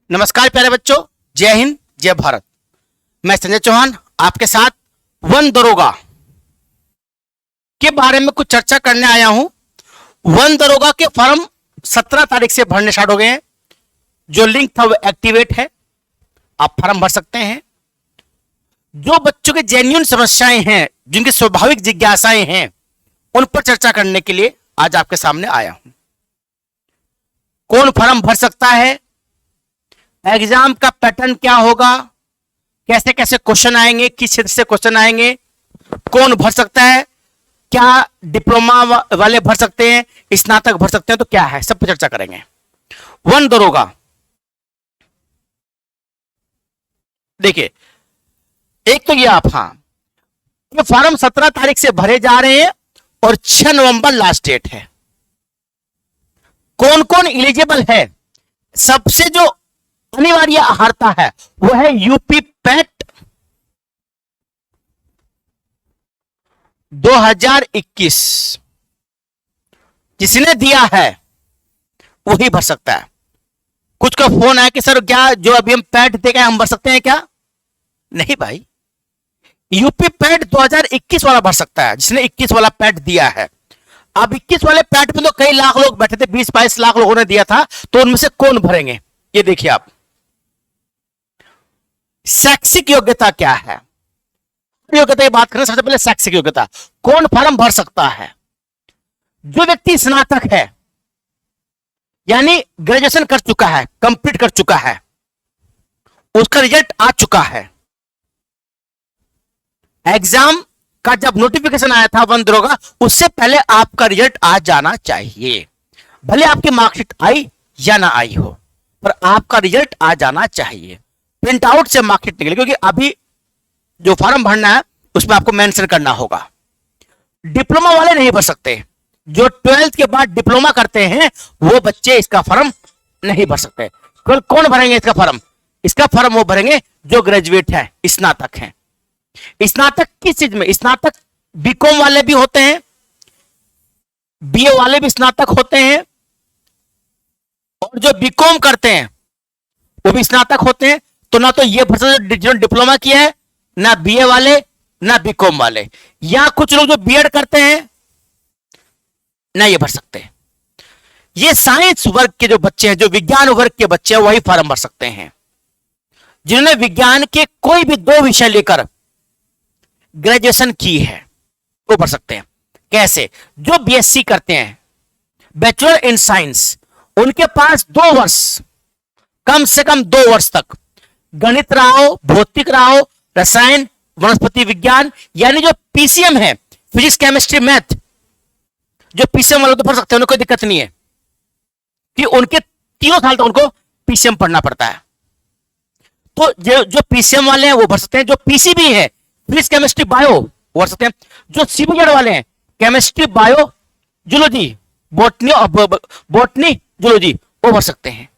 नमस्कार प्यारे बच्चों, जय हिंद जय भारत। मैं संजय चौहान आपके साथ वन दरोगा के बारे में कुछ चर्चा करने आया हूं। वन दरोगा के फॉर्म 17 तारीख से भरने स्टार्ट हो गए हैं। जो लिंक था वो एक्टिवेट है, आप फॉर्म भर सकते हैं। जो बच्चों के जेन्युइन समस्याएं हैं, जिनकी स्वाभाविक जिज्ञासाएं हैं, उन पर चर्चा करने के लिए आज आपके सामने आया हूं। कौन फॉर्म भर सकता है, एग्जाम का पैटर्न क्या होगा, कैसे कैसे क्वेश्चन आएंगे, किस क्षेत्र से क्वेश्चन आएंगे, कौन भर सकता है, क्या डिप्लोमा वाले भर सकते हैं, स्नातक भर सकते हैं, तो क्या है, सब पर चर्चा करेंगे। वन दरोगा, देखिए एक तो ये आप ये फॉर्म 17 तारीख से भरे जा रहे हैं और 6 नवंबर लास्ट डेट है। कौन कौन एलिजिबल है, सबसे जो अनिवार्य अर्हता है वो है यूपी पैट 2021। जिसने दिया है वही भर सकता है। कुछ का फोन आया कि सर क्या जो अभी हम पैट देगा हम भर सकते हैं क्या? नहीं भाई, यूपी पैट 2021 वाला भर सकता है, जिसने 21 वाला पैट दिया है। अब 21 वाले पैट में तो कई लाख लोग बैठे थे, 20-22 लाख लोगों ने दिया था, तो उनमें से कौन भरेंगे ये देखिए आप। शैक्षिक योग्यता क्या है, योग्यता की बात करें, सबसे पहले शैक्षिक योग्यता। कौन फॉर्म भर सकता है? जो व्यक्ति स्नातक है, यानी ग्रेजुएशन कर चुका है, कंप्लीट कर चुका है, उसका रिजल्ट आ चुका है। एग्जाम का जब नोटिफिकेशन आया था वन दरोगा, उससे पहले आपका रिजल्ट आ जाना चाहिए। भले आपकी मार्कशीट आई या ना आई हो, पर आपका रिजल्ट आ जाना चाहिए। प्रिंट आउट से मार्कशीट निकले, क्योंकि अभी जो फॉर्म भरना है उसमें आपको मेंशन करना होगा। डिप्लोमा वाले नहीं भर सकते, जो 12th के बाद डिप्लोमा करते हैं वो बच्चे इसका फॉर्म नहीं भर सकते। कौन भरेंगे इसका फॉर्म? इसका फॉर्म वो भरेंगे जो ग्रेजुएट है, स्नातक हैं। स्नातक किस चीज में? स्नातक बीकॉम वाले भी होते हैं, बीए वाले भी स्नातक होते हैं, और जो बीकॉम करते हैं वो भी स्नातक होते हैं। तो ना तो ये भर सकते जिन्होंने डिप्लोमा किया है, ना बीए वाले ना बीकॉम वाले, या कुछ लोग जो बीएड करते हैं ना ये भर सकते हैं। ये साइंस वर्ग के जो बच्चे हैं, जो विज्ञान वर्ग के बच्चे हैं, वही फॉर्म भर सकते हैं। जिन्होंने विज्ञान के कोई भी 2 विषय लेकर ग्रेजुएशन की है वो भर सकते हैं। कैसे? जो बीएससी करते हैं, बैचलर इन साइंस, उनके पास 2 वर्ष, कम से कम 2 वर्ष तक गणित रहा हो, भौतिक रहा हो, रसायन, वनस्पति विज्ञान, यानी जो पीसीएम है, फिजिक्स केमिस्ट्री मैथ, जो पीसीएम वाले तो पढ़ सकते हैं, उन्हें कोई दिक्कत नहीं है कि उनके 3 साल तक उनको पीसीएम पढ़ना पड़ता है। तो जो पीसीएम वाले हैं वो भर सकते हैं। जो पीसीबी है, फिजिक्स केमिस्ट्री बायो, वो भर सकते हैं। जो सीबीजेड वाले हैं, chemistry bio zoology, botany zoology, वो भर सकते हैं।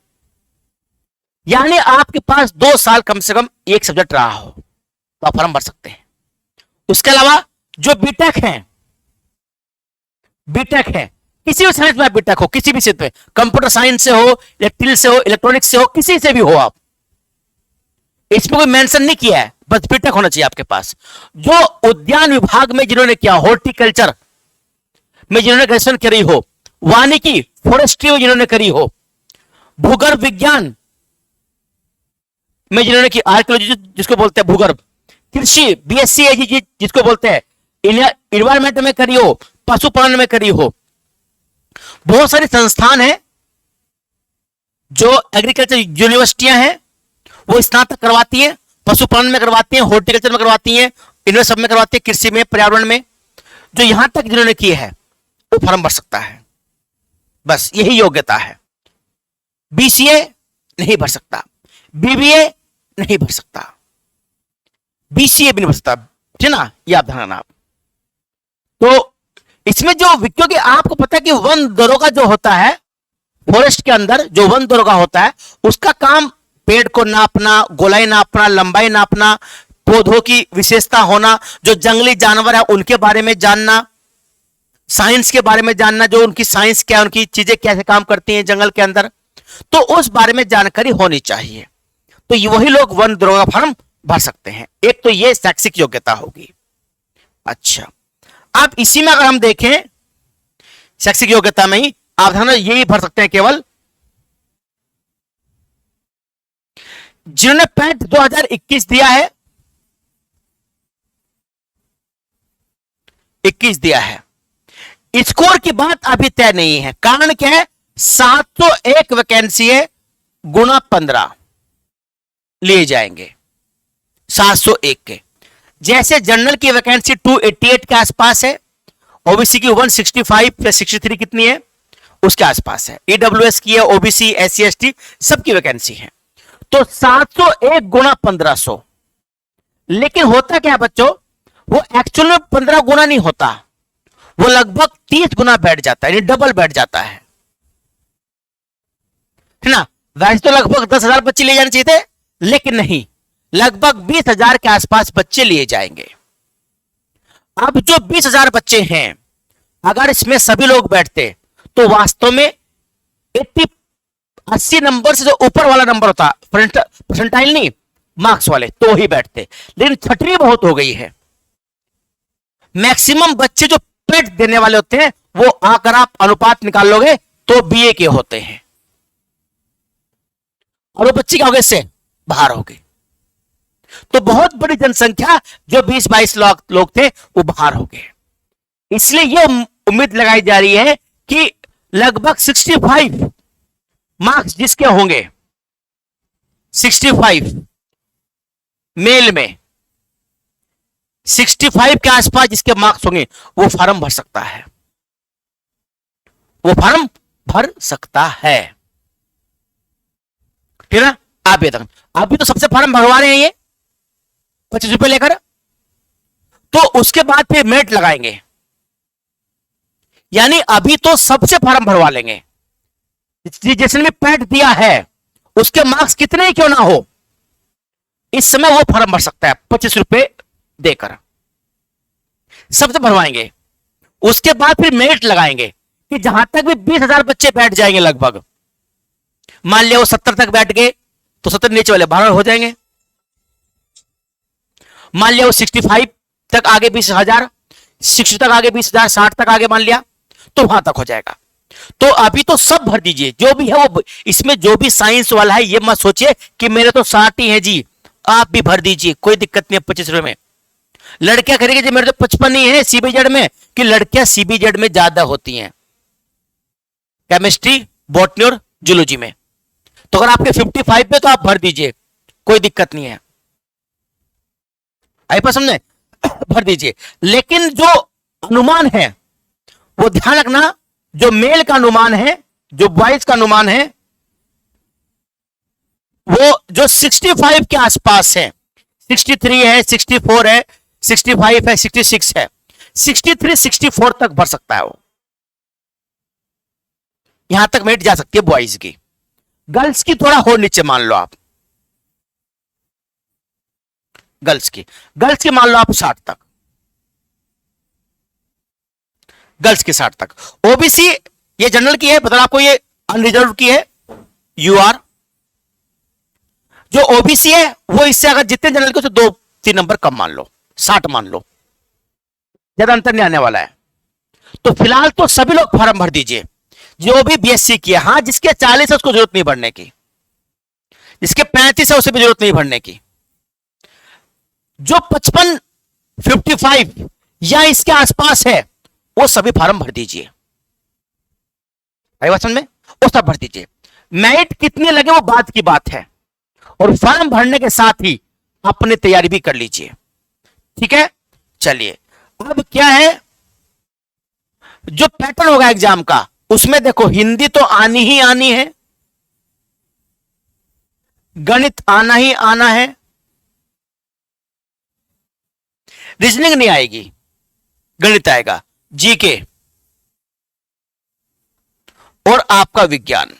यानी आपके पास 2 साल कम से कम एक सब्जेक्ट रहा हो तो आप फॉर्म भर सकते हैं। उसके अलावा जो बीटेक है, किसी भी साइंस में बीटेक हो, किसी भी क्षेत्र में, कंप्यूटर साइंस से हो, इलेक्ट्रिकल से हो, इलेक्ट्रॉनिक्स से हो, किसी से भी हो, आप इसमें कोई मेंशन नहीं किया है, बस बीटेक होना चाहिए आपके पास। जो उद्यान विभाग में जिन्होंने किया, हॉर्टिकल्चर में जिन्होंने ग्रेजुएशन करी हो, वानिकी फॉरेस्ट्री में जिन्होंने करी हो, भूगर्भ विज्ञान में जिन्होंने की, आर्कियोलॉजी जिसको बोलते हैं भूगर्भ, कृषि बीएससी एजी जिसको बोलते हैं, इन्वायरमेंट में करी हो, पशुपालन में करी हो। बहुत सारी संस्थान हैं जो एग्रीकल्चर यूनिवर्सिटियां हैं, वो स्नातक करवाती हैं, पशुपालन में करवाती हैं, हॉर्टिकल्चर में करवाती हैं, इनमें सब में करवाती है, कृषि में, पर्यावरण में। जो यहां तक जिन्होंने किए हैं वो फॉर्म भर सकता है। बस यही योग्यता है। बीसीए नहीं भर सकता, बीबीए नहीं भर सकता, बीसीए भी नहीं भर सकता, ठीक ना, ये आप ध्यान रखना। आप तो इसमें जो, क्योंकि आपको पता है कि वन दरोगा जो होता है, फॉरेस्ट के अंदर जो वन दरोगा होता है, उसका काम पेड़ को नापना, गोलाई नापना, लंबाई नापना, पौधों की विशेषता होना, जो जंगली जानवर है उनके बारे में जानना, साइंस के बारे में जानना, जो उनकी साइंस क्या, उनकी चीजें कैसे काम करती हैं जंगल के अंदर, तो उस बारे में जानकारी होनी चाहिए। तो वही लोग वन दरोगा फॉर्म भर सकते हैं। एक तो ये शैक्षिक योग्यता होगी। अच्छा, अब इसी में अगर हम देखें शैक्षिक योग्यता में ही आप ध्यान यही भर सकते हैं केवल जिन्होंने पैट 2021 दिया है, 21 दिया है। स्कोर की बात अभी तय नहीं है। कारण क्या है? 701 वैकेंसी है, गुना 15 लिए जाएंगे 701 के। जैसे जनरल की वैकेंसी 288 के आसपास है, ओबीसी की 165 प्लस 63 कितनी है उसके आसपास है, ईडब्ल्यूएस की है, ओबीसी एससी एसटी सबकी वैकेंसी है। तो 701 गुना 1500। लेकिन होता क्या है बच्चों, वो एक्चुअल में 15 गुना नहीं होता, वो लगभग 30 गुना बैठ जाता है, यानी डबल बैठ जाता है ना। वैसे तो लगभग 10,000 बच्चे लिए जाने चाहिए थे, लेकिन नहीं, लगभग 20,000 के आसपास बच्चे लिए जाएंगे। अब जो 20,000 बच्चे हैं, अगर इसमें सभी लोग बैठते तो वास्तव में 80 नंबर से जो ऊपर वाला नंबर होता, परसेंटाइल नहीं मार्क्स वाले, तो ही बैठते। लेकिन छटनी बहुत हो गई है। मैक्सिमम बच्चे जो पेट देने वाले होते हैं वो आकर आप अनुपात निकाल लोगे तो बीए के होते हैं, और वो बच्चे क्या हो गए इससे बाहर हो गए। तो बहुत बड़ी जनसंख्या जो 20-22 लाख लोग थे वो बाहर हो गए। इसलिए ये उम्मीद लगाई जा रही है कि लगभग 65 मार्क्स जिसके होंगे, 65 मेल में 65 के आसपास जिसके मार्क्स होंगे वो फॉर्म भर सकता है, वो फॉर्म भर सकता है। ठीक है, आप ये तक अभी तो सबसे फॉर्म भरवा रहे हैं ये 25 रुपए लेकर, तो उसके बाद फिर मेरिट लगाएंगे, यानी अभी तो सबसे फॉर्म भरवा लेंगे। जिसने भी पैट दिया है उसके मार्क्स कितने ही क्यों ना हो, इस समय वो फॉर्म भर सकता है 25 रुपए देकर, सबसे भरवाएंगे। उसके बाद फिर मेरिट लगाएंगे कि जहां तक भी 20,000 बच्चे बैठ जाएंगे लगभग, मान लिया वो 70 तक बैठ गए तो 70 नीचे वाले 12 हो जाएंगे। मान लिया वो 65 तक आगे 20,000, 60 तक आगे 20,000, 60 तक आगे मान लिया तो वहां तक हो जाएगा। तो अभी तो सब भर दीजिए जो भी है वो। इसमें जो भी साइंस वाला है ये मत सोचिए कि मेरे तो 60 ही है जी, आप भी भर दीजिए, कोई दिक्कत नहीं है 25 रुपए में। लड़कियां करेंगे जी मेरे तो 55 ही है सीबीजेड में, कि लड़कियां सीबीजेड में ज्यादा होती हैं केमिस्ट्री, बॉटनी और जूलॉजी में। तो अगर आपके 55 पे तो आप भर दीजिए, कोई दिक्कत नहीं है। आई पर समझे, भर दीजिए। लेकिन जो अनुमान है वो ध्यान रखना, जो मेल का अनुमान है, जो बॉयज का अनुमान है, वो जो 65 के आसपास है, 63 है, 64 है, 65 है, 66 है, 63 64 तक भर सकता है वो। यहां तक मेरिट जा सकती है बॉयज की। गर्ल्स की थोड़ा हो नीचे मान लो आप, गर्ल्स की मान लो आप 60 तक, गर्ल्स की 60 तक। ओबीसी ये जनरल की है, बता आपको, ये अनरिजर्व की है यूआर। जो ओबीसी है वो इससे अगर जितने जनरल के तो 2-3 नंबर कम मान लो, 60 मान लो, ज्यादा अंतर नहीं आने वाला है। तो फिलहाल तो सभी लोग फॉर्म भर दीजिए जो भी बीएससी किया। हाँ, जिसके 40 है उसको जरूरत नहीं भरने की, जिसके 35 है उसे भी जरूरत नहीं भरने की। जो 55, 55 या इसके आसपास है वो सभी फॉर्म भर दीजिए। बात समझ में, वो सब भर दीजिए। मेरिट कितने लगे वो बात की बात है, और फॉर्म भरने के साथ ही अपनी तैयारी भी कर लीजिए। ठीक है, चलिए अब क्या है, जो पैटर्न होगा एग्जाम का उसमें देखो, हिंदी तो आनी ही आनी है, गणित आना ही आना है, रीजनिंग नहीं आएगी, गणित आएगा, जीके और आपका विज्ञान,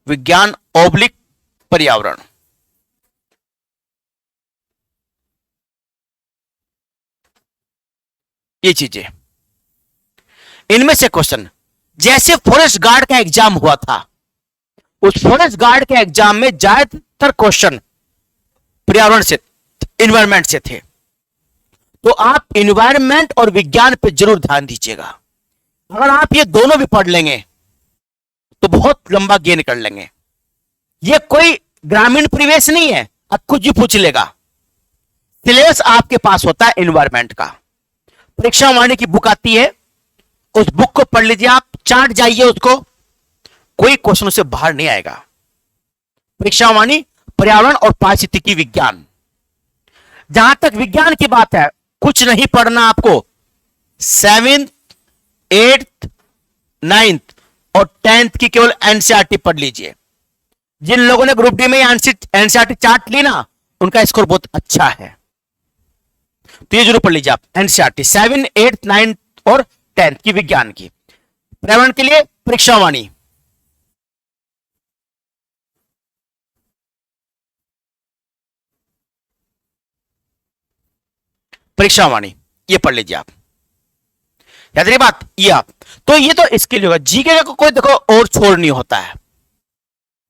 विज्ञान ऑब्लिक पर्यावरण। ये चीजें, इनमें से क्वेश्चन जैसे फॉरेस्ट गार्ड का एग्जाम हुआ था, उस फॉरेस्ट गार्ड के एग्जाम में ज्यादातर क्वेश्चन पर्यावरण से, इन्वायरमेंट से थे। तो आप इन्वायरमेंट और विज्ञान पे जरूर ध्यान दीजिएगा। अगर आप ये दोनों भी पढ़ लेंगे तो बहुत लंबा गेन कर लेंगे। ये कोई ग्रामीण परिवेश नहीं है, अब कुछ भी पूछ लेगा। सिलेबस आपके पास होता है इन्वायरमेंट का। परीक्षा वाणी की बुक आती है, उस बुक को पढ़ लीजिए, आप चाट जाइए उसको, कोई क्वेश्चन से बाहर नहीं आएगा। परीक्षा वाणी पर्यावरण और पारिस्थितिकी विज्ञान। जहां तक विज्ञान की बात है, कुछ नहीं पढ़ना आपको। 7th, 8th, 9th और 10th की केवल एनसीईआरटी पढ़ लीजिए। जिन लोगों ने ग्रुप डी में एनसीईआरटी चार्ट ली ना, उनका स्कोर बहुत अच्छा है। तो ये जरूर पढ़ लीजिए आप एनसीईआरटी 7, 8, 9 और 10th की विज्ञान की। पर्यावरण के लिए परीक्षा वाणी, परीक्षा वाणी ये पढ़ लीजिए आप। याद रही बात, ये आप तो ये तो इसके लिए होगा। जीके का कोई देखो और छोड़ नहीं होता है।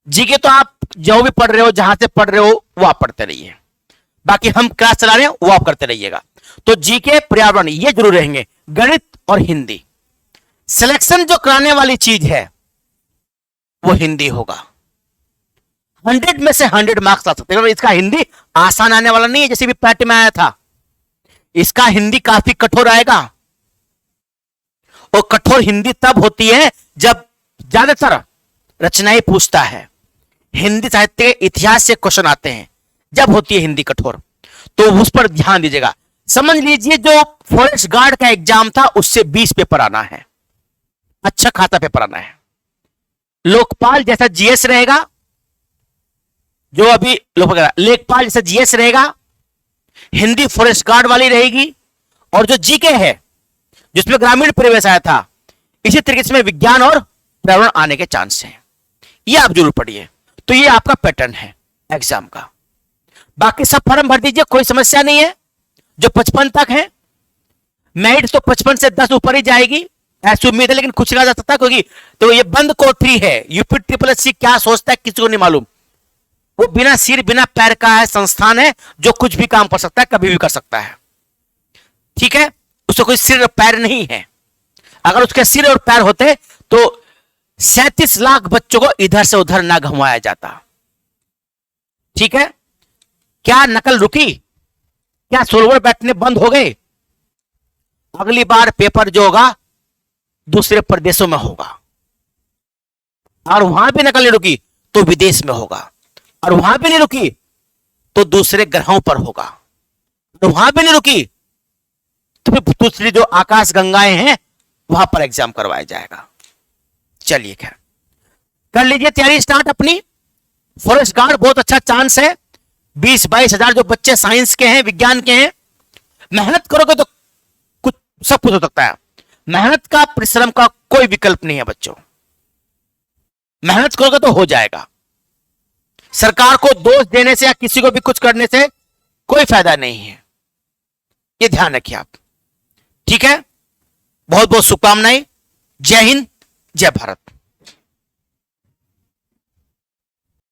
जीके तो आप जो भी पढ़ रहे हो, जहां से पढ़ रहे हो वो आप पढ़ते रहिए, बाकी हम क्लास चला रहे हैं वो आप करते रहिएगा। तो जीके पर्यावरण ये जरूर रहेंगे। गणित और हिंदी, सिलेक्शन जो कराने वाली चीज है वो हिंदी होगा। 100 में से 100 मार्क्स आ सकते हैं। इसका हिंदी आसान आने वाला नहीं है जैसे भी पैट में आया था। इसका हिंदी काफी कठोर आएगा, और कठोर हिंदी तब होती है जब ज्यादातर रचनाएं पूछता है। हिंदी साहित्य के इतिहास से क्वेश्चन आते हैं जब होती है हिंदी कठोर, तो उस पर ध्यान दीजिएगा। समझ लीजिए जो फॉरेस्ट गार्ड का एग्जाम था उससे 20 पेपर आना है, अच्छा खासा पेपर आना है। लोकपाल जैसा जीएस रहेगा, जो अभी लेखपाल जैसा जीएस रहेगा, हिंदी फॉरेस्ट गार्ड वाली रहेगी, और जो जीके है जिसमें ग्रामीण परिवेश आया था, इसी तरीके से विज्ञान और पर्यावरण आने के चांस हैं। ये आप जरूर पढ़िए। तो ये आपका पैटर्न है एग्जाम का। बाकी सब फॉर्म भर दीजिए, कोई समस्या नहीं है। जो 55 तक है, मेरिट तो 55 से 10 ऊपर ही जाएगी ऐसी उम्मीद है, लेकिन कुछ ना जा सकता, क्योंकि तो ये बंद कोठरी है। यूपी SSSC क्या सोचता है किसी को नहीं मालूम। वो बिना सिर बिना पैर का है, संस्थान है जो कुछ भी काम कर सकता है, कभी भी कर सकता है। ठीक है, उसको कोई सिर और पैर नहीं है। अगर उसके सिर और पैर होते तो 37 लाख बच्चों को इधर से उधर ना घुमाया जाता। ठीक है, क्या नकल रुकी? क्या सोलवर बैठने बंद हो गए? अगली बार पेपर जो होगा दूसरे प्रदेशों में होगा, और वहां भी नकल नहीं रुकी तो विदेश में होगा, और वहां भी नहीं रुकी तो दूसरे ग्रहों पर होगा, तो वहां भी नहीं रुकी तो फिर दूसरी जो आकाश गंगाएं हैं वहां पर एग्जाम करवाया जाएगा। चलिए खैर, कर लीजिए तैयारी स्टार्ट अपनी। फॉरेस्ट गार्ड बहुत अच्छा चांस है। 20-22 हजार जो बच्चे साइंस के हैं, विज्ञान के हैं, मेहनत करोगे तो कुछ सब कुछ हो सकता है। मेहनत का, परिश्रम का कोई विकल्प नहीं है बच्चों। मेहनत करोगे तो हो जाएगा। सरकार को दोष देने से या किसी को भी कुछ करने से कोई फायदा नहीं है, ये ध्यान रखिए आप। ठीक है, बहुत बहुत शुभकामनाएं। जय हिंद, जय भारत।